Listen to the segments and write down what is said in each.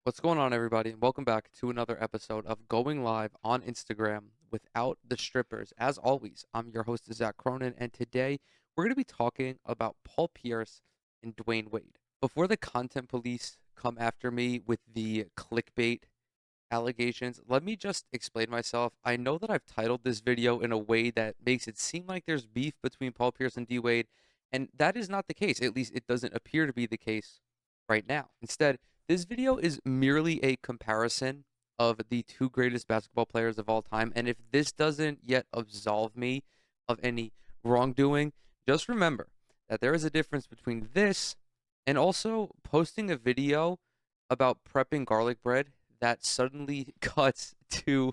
What's going on, everybody? And welcome back to another episode of Going Live on Instagram without the strippers. As always, I'm your host, Zach Cronin, and today we're going to be talking about Paul Pierce and Dwayne Wade. Before the content police come after me with the clickbait allegations, let me just explain myself. I know that I've titled this video in a way that makes it seem like there's beef between Paul Pierce and D Wade, and that is not the case. At least it doesn't appear to be the case right now. Instead, this video is merely a comparison of the two greatest basketball players of all time, and if this doesn't yet absolve me of any wrongdoing, just remember that there is a difference between this and also posting a video about prepping garlic bread that suddenly cuts to,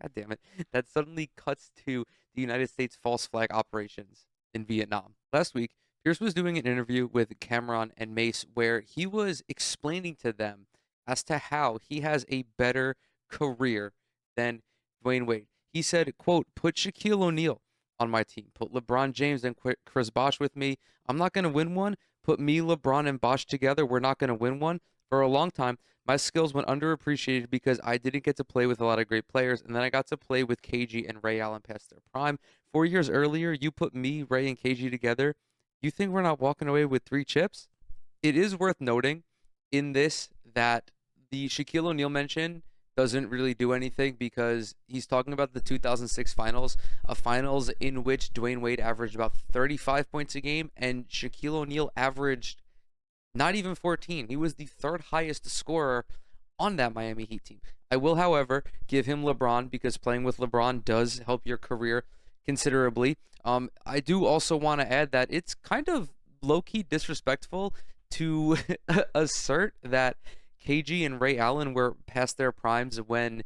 God damn it, that suddenly cuts to the United States false flag operations in Vietnam. Last week, Pierce was doing an interview with Cameron and Mace where he was explaining to them as to how he has a better career than Dwayne Wade. He said, quote, put Shaquille O'Neal on my team, put LeBron James and Chris Bosh with me. I'm not going to win one. Put me, LeBron, and Bosh together. We're not going to win one. For a long time, my skills went underappreciated because I didn't get to play with a lot of great players, and then I got to play with KG and Ray Allen past their prime. 4 years earlier, you put me, Ray, and KG together. You think we're not walking away with 3 chips? It is worth noting in this that the Shaquille O'Neal mention doesn't really do anything because he's talking about the 2006 finals, a finals in which Dwayne Wade averaged about 35 points a game and Shaquille O'Neal averaged not even 14. He was the third highest scorer on that Miami Heat team. I will, however, give him LeBron because playing with LeBron does help your career considerably. I do also want to add that it's kind of low key disrespectful to assert that KG and Ray Allen were past their primes when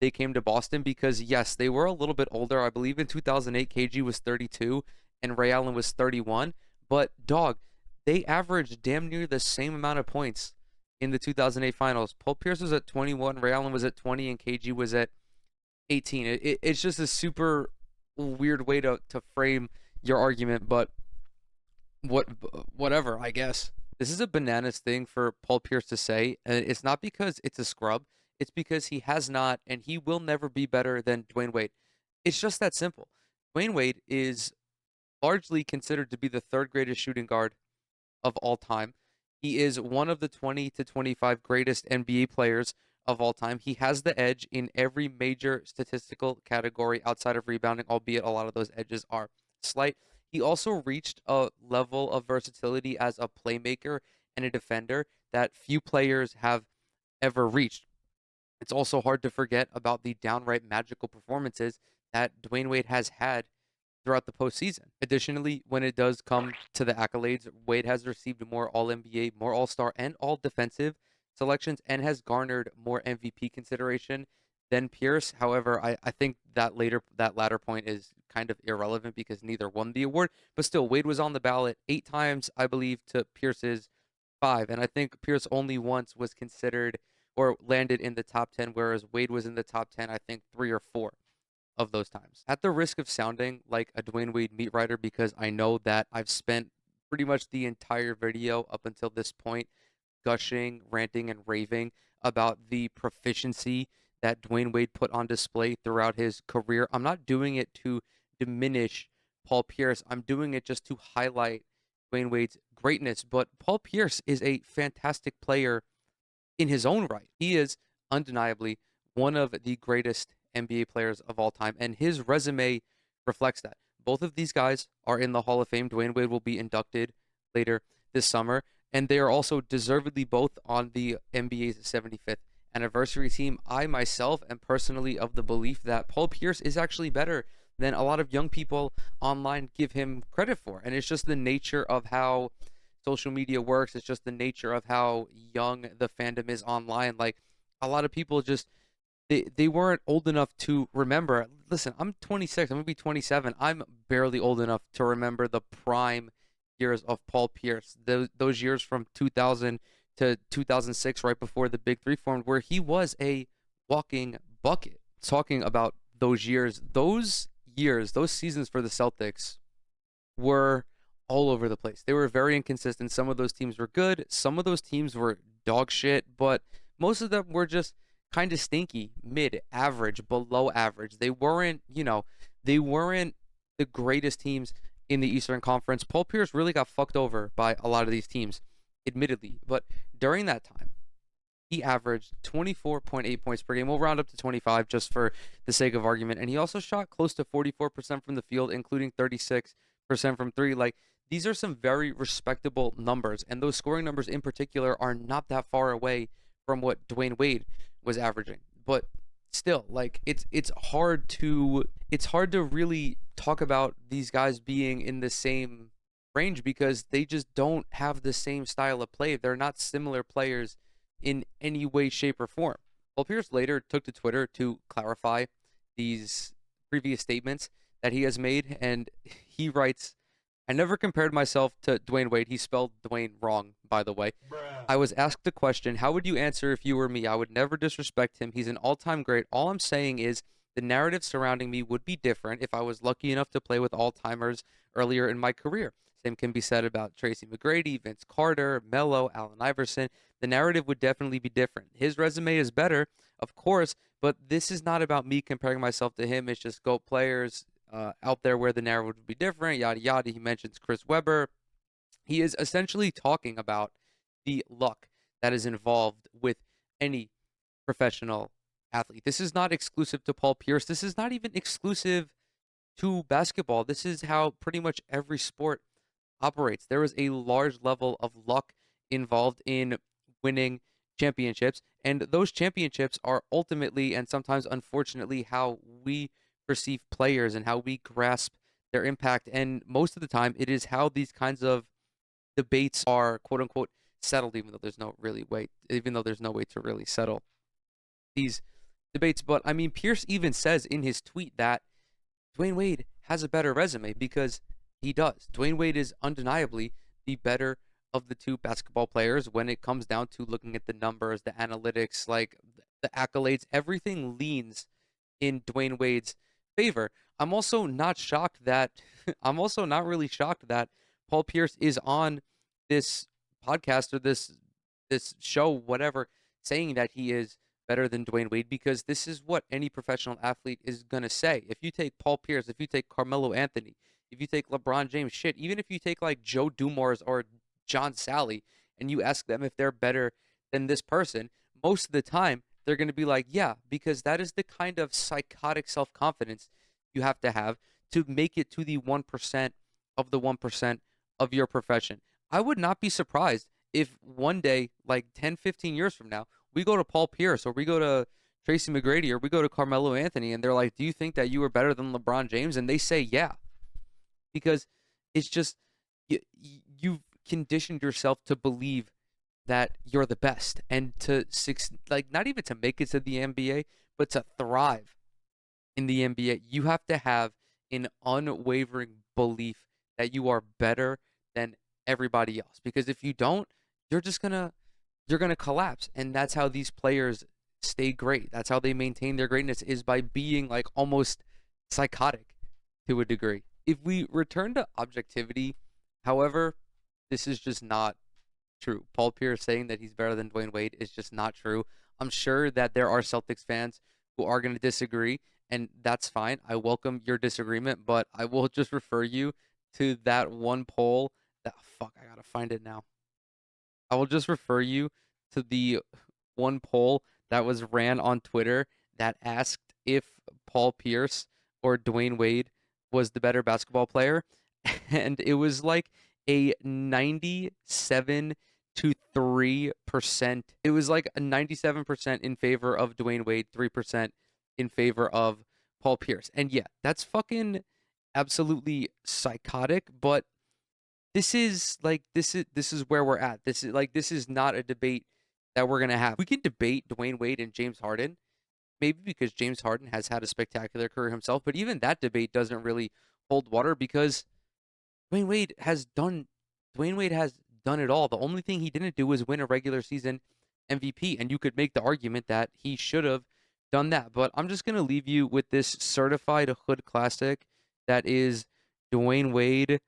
they came to Boston because, yes, they were a little bit older. I believe in 2008, KG was 32 and Ray Allen was 31. But, dog, they averaged damn near the same amount of points in the 2008 finals. Paul Pierce was at 21, Ray Allen was at 20, and KG was at 18. It's just a super weird way to frame your argument, but what whatever, I guess. This is a bananas thing for Paul Pierce to say, and it's not because it's a scrub. It's because he has not, and he will never be better than Dwayne Wade. It's just that simple. Dwayne Wade is largely considered to be the third greatest shooting guard of all time. He is one of the 20 to 25 greatest NBA players of all time. He has the edge in every major statistical category outside of rebounding, albeit a lot of those edges are slight. He also reached a level of versatility as a playmaker and a defender that few players have ever reached. It's also hard to forget about the downright magical performances that Dwayne Wade has had throughout the postseason. Additionally, when it does come to the accolades, Wade has received more All NBA, more All Star, and All Defensive selections and has garnered more MVP consideration than Pierce. However, I think that latter point is kind of irrelevant because neither won the award. But still, Wade was on the ballot 8 times, I believe, to Pierce's 5. And I think Pierce only once was considered or landed in the top 10, whereas Wade was in the top 10, I think, 3 or 4 of those times. At the risk of sounding like a Dwayne Wade meat writer, because I know that I've spent pretty much the entire video up until this point gushing, ranting, and raving about the proficiency that Dwayne Wade put on display throughout his career. I'm not doing it to diminish Paul Pierce. I'm doing it just to highlight Dwayne Wade's greatness. But Paul Pierce is a fantastic player in his own right. He is undeniably one of the greatest NBA players of all time, and his resume reflects that. Both of these guys are in the Hall of Fame. Dwayne Wade will be inducted later this summer, and they are also deservedly both on the NBA's 75th anniversary team. I myself am personally of the belief that Paul Pierce is actually better than a lot of young people online give him credit for, and it's just the nature of how social media works. It's just the nature of how young the fandom is online. Like a lot of people just they weren't old enough to remember. Listen, I'm 26. I'm gonna be 27. I'm barely old enough to remember the prime years of Paul Pierce. Those years from 2000 to 2006, right before the Big Three formed, where he was a walking bucket. Talking about those years, those seasons for the Celtics were all over the place. They were very inconsistent. Some of those teams were good, some of those teams were dog shit, but most of them were just kind of stinky, mid, average, below average. They weren't the greatest teams in the Eastern Conference. Paul Pierce really got fucked over by a lot of these teams, admittedly. But during that time, he averaged 24.8 points per game. We'll round up to 25 just for the sake of argument. And he also shot close to 44% from the field, including 36% from three. Like, these are some very respectable numbers. And those scoring numbers in particular are not that far away from what Dwyane Wade was averaging. But still, like, it's hard to really talk about these guys being in the same range because they just don't have the same style of play. They're not similar players in any way, shape, or form. Paul Pierce later took to Twitter to clarify these previous statements that he has made, and he writes, I never compared myself to Dwyane Wade. He spelled Dwayne wrong, by the way. Bruh. I was asked the question, how would you answer if you were me? I would never disrespect him. He's an all-time great. All I'm saying is the narrative surrounding me would be different if I was lucky enough to play with all-timers earlier in my career. Same can be said about Tracy McGrady, Vince Carter, Melo, Allen Iverson. The narrative would definitely be different. His resume is better, of course, but this is not about me comparing myself to him. It's just GOAT players out there where the narrative would be different, yada, yada. He mentions Chris Webber. He is essentially talking about the luck that is involved with any professional athlete. This is not exclusive to Paul Pierce. This is not even exclusive to basketball. This is how pretty much every sport operates. There is a large level of luck involved in winning championships, and those championships are ultimately and sometimes unfortunately how we perceive players and how we grasp their impact. And most of the time, it is how these kinds of debates are quote unquote settled, even though there's no way to really settle these debates. But I mean, Pierce even says in his tweet that Dwyane Wade has a better resume because he does. Dwyane Wade is undeniably the better of the two basketball players when it comes down to looking at the numbers, the analytics, like the accolades. Everything leans in Dwyane Wade's favor. I'm also not shocked that I'm also not really shocked that Paul Pierce is on this podcast or this show, whatever, saying that he is better than Dwyane Wade because this is what any professional athlete is gonna say. If you take Paul Pierce, if you take Carmelo Anthony, if you take LeBron James, shit, even if you take like Joe Dumars or John Sally, and you ask them if they're better than this person, most of the time they're gonna be like, yeah, because that is the kind of psychotic self confidence you have to make it to the 1% of the 1% of your profession. I would not be surprised if one day, like 10, 15 years from now, we go to Paul Pierce or we go to Tracy McGrady or we go to Carmelo Anthony and they're like, do you think that you are better than LeBron James? And they say, yeah, because it's just, you've conditioned yourself to believe that you're the best and like not even to make it to the NBA, but to thrive in the NBA, you have to have an unwavering belief that you are better than everybody else. Because if you don't, you're just gonna you're gonna collapse. And that's how these players stay great. That's how they maintain their greatness is by being like almost psychotic to a degree. If we return to objectivity, however, this is just not true. Paul Pierce saying that he's better than Dwyane Wade is just not true. I'm sure that there are Celtics fans who are going to disagree, and that's fine. I welcome your disagreement, but I will just refer you to that one poll that fuck, I gotta find it now. I will just refer you to the one poll that was ran on Twitter that asked if Paul Pierce or Dwyane Wade was the better basketball player. And it was like a 97 to 3%. It was like a 97% in favor of Dwyane Wade, 3% in favor of Paul Pierce. And yeah, that's fucking absolutely psychotic, but this is where we're at. This is not a debate that we're gonna have. We can debate Dwyane Wade and James Harden, maybe because James Harden has had a spectacular career himself, but even that debate doesn't really hold water because Dwyane Wade has done Dwyane Wade has done it all. The only thing he didn't do was win a regular season MVP, and you could make the argument that he should have done that. But I'm just gonna leave you with this certified hood classic that is Dwyane Wade,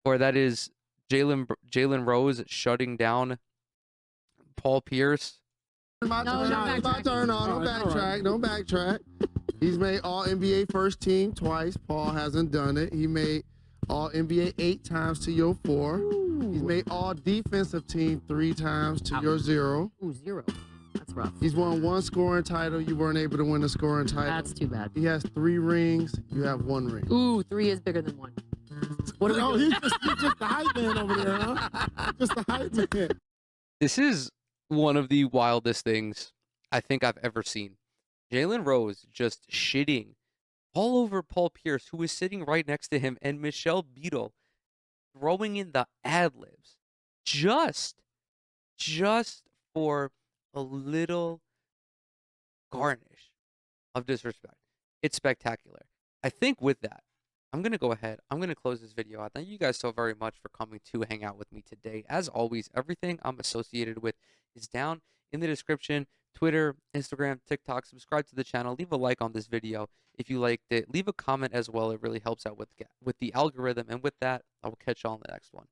or that is Jalen Rose shutting down Paul Pierce My No, turn. no It's my backtracking. turn. No, All don't right, all backtrack. right. Don't backtrack. He's made all NBA first team twice. Paul hasn't done it. He made all NBA 8 times to your 4. He's made all defensive team 3 times to your 0. Ooh, 0. That's rough. He's won 1 scoring title. You weren't able to win a scoring title. That's too bad. He has 3 rings. You have 1 ring. Ooh, 3 is bigger than 1. What are we Oh, doing? he's just the hype man over there, huh? Just the hype man. This is one of the wildest things I think I've ever seen. Jalen Rose just shitting all over Paul Pierce, who was sitting right next to him, and Michelle Beadle throwing in the ad libs just for a little garnish of disrespect. It's spectacular. I think with that, I'm going to go ahead. I'm going to close this video out. Thank you guys so very much for coming to hang out with me today. As always, everything I'm associated with is down in the description. Twitter, Instagram, TikTok. Subscribe to the channel. Leave a like on this video if you liked it. Leave a comment as well. It really helps out with the algorithm. And with that, I will catch you all in the next one.